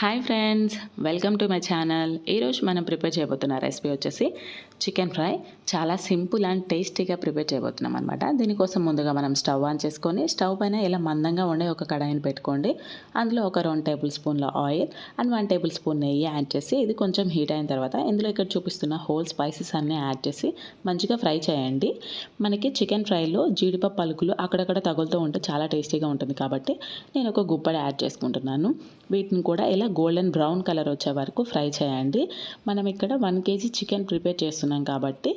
Hi friends, welcome to my channel. ఈరోజు మనం prepare చేయబోతున్న రెసిపీ వచ్చేసి చికెన్ ఫ్రై. చాలా సింపుల్ అండ్ టేస్టీగా ప్రిపేర్ చేయబోతున్నాం అనమాట. దీనికోసం ముందుగా మనం స్టవ్ ఆన్ చేసుకొని స్టవ్ పైన ఇలా మందంగా ఉండే ఒక కడాయిని పెట్టుకోండి. అందులో ఒక 2 టేబుల్ స్పూన్ల ఆయిల్ అండ్ 1 టేబుల్ స్పూన్ నెయ్యి యాడ్ చేసి ఇది కొంచెం హీట్ అయిన తర్వాత ఇందులో ఇక్కడ చూపిస్తున్న హోల్ స్పైసెస్ అన్నీ యాడ్ చేసి మంచిగా ఫ్రై చేయండి. మనకి చికెన్ ఫ్రైలో జీడిపప్పు పలుకులు అక్కడక్కడ తగులుతూ ఉంటే చాలా టేస్టీగా ఉంటుంది కాబట్టి నేను ఒక గుప్పడి యాడ్ చేసుకుంటున్నాను. వీటిని కూడా ఇలా గోల్డెన్ బ్రౌన్ కలర్ వచ్చే వరకు ఫ్రై చేయండి. మనం ఇక్కడ 1 కేజీ చికెన్ ప్రిపేర్ చేస్తున్నాం కాబట్టి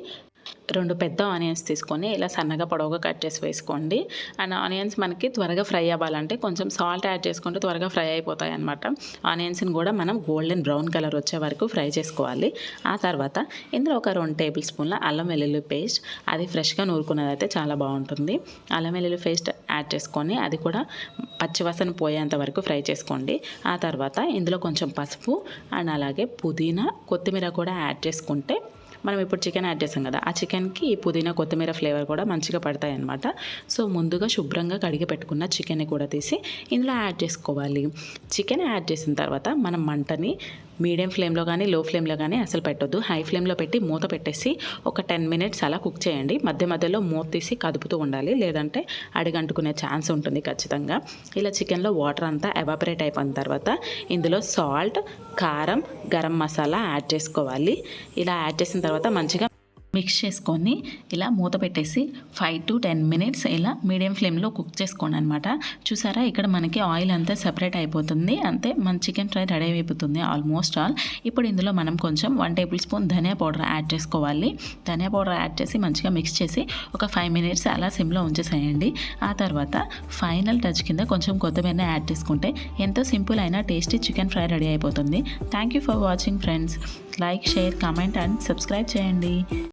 2 పెద్ద ఆనియన్స్ తీసుకొని ఇలా సన్నగా పొడవుగా కట్ చేసి వేసుకోండి. అండ్ ఆనియన్స్ మనకి త్వరగా ఫ్రై అవ్వాలంటే కొంచెం సాల్ట్ యాడ్ చేసుకుంటే త్వరగా ఫ్రై అయిపోతాయి అన్నమాట. ఆనియన్స్ని కూడా మనం గోల్డెన్ బ్రౌన్ కలర్ వచ్చే వరకు ఫ్రై చేసుకోవాలి. ఆ తర్వాత ఇందులో ఒక 2 టేబుల్ స్పూన్ల అల్లం వెల్లుల్లి పేస్ట్, అది ఫ్రెష్గా నూరుకున్నది అయితే చాలా బాగుంటుంది. అల్లం వెల్లుల్లి పేస్ట్ యాడ్ చేసుకొని అది కూడా పచ్చివాసన పోయేంత వరకు ఫ్రై చేసుకోండి. ఆ తర్వాత ఇందులో కొంచెం పసుపు అండ్ అలాగే పుదీనా, కొత్తిమీర కూడా యాడ్ చేసుకుంటే మనం ఇప్పుడు చికెన్ యాడ్ చేసాం కదా, ఆ చికెన్కి ఈ పుదీనా కొత్తిమీర ఫ్లేవర్ కూడా మంచిగా పడతాయి అన్నమాట. సో ముందుగా శుభ్రంగా కడిగి పెట్టుకున్న చికెన్ని కూడా తీసి ఇందులో యాడ్ చేసుకోవాలి. చికెన్ యాడ్ చేసిన తర్వాత మనం మంటని మీడియం ఫ్లేమ్లో కానీ లో ఫ్లేమ్లో కానీ అసలు పెట్టొద్దు. హై ఫ్లేమ్లో పెట్టి మూత పెట్టేసి ఒక 10 మినిట్స్ అలా కుక్ చేయండి. మధ్య మధ్యలో మూత తీసి కదుపుతూ ఉండాలి, లేదంటే అడిగంటుకునే ఛాన్స్ ఉంటుంది ఖచ్చితంగా. ఇలా చికెన్లో వాటర్ అంతా ఎవాపరేట్ అయిపోయిన తర్వాత ఇందులో సాల్ట్, కారం, గరం మసాలా యాడ్ చేసుకోవాలి. ఇలా యాడ్ చేసిన తర్వాత మంచిగా మిక్స్ చేసుకొని ఇలా మూత పెట్టేసి 5 to 10 మినిట్స్ ఇలా మీడియం ఫ్లేమ్లో కుక్ చేసుకోండి అనమాట. చూసారా, ఇక్కడ మనకి ఆయిల్ అంతా సెపరేట్ అయిపోతుంది. అంతే, మన చికెన్ ఫ్రై రెడీ అయిపోతుంది ఆల్మోస్ట్ ఆల్. ఇప్పుడు ఇందులో మనం కొంచెం 1 టేబుల్ స్పూన్ ధనియా పౌడర్ యాడ్ చేసుకోవాలి. ధనియా పౌడర్ యాడ్ చేసి మంచిగా మిక్స్ చేసి ఒక 5 మినిట్స్ అలా సిమ్లో ఉంచేసేయండి. ఆ తర్వాత ఫైనల్ టచ్ కింద కొంచెం కొత్తిమీరని యాడ్ చేసుకుంటే ఎంతో సింపుల్ అయిన టేస్టీ చికెన్ ఫ్రై రెడీ అయిపోతుంది. Thank you for watching friends. Like, share, comment and subscribe చేయండి.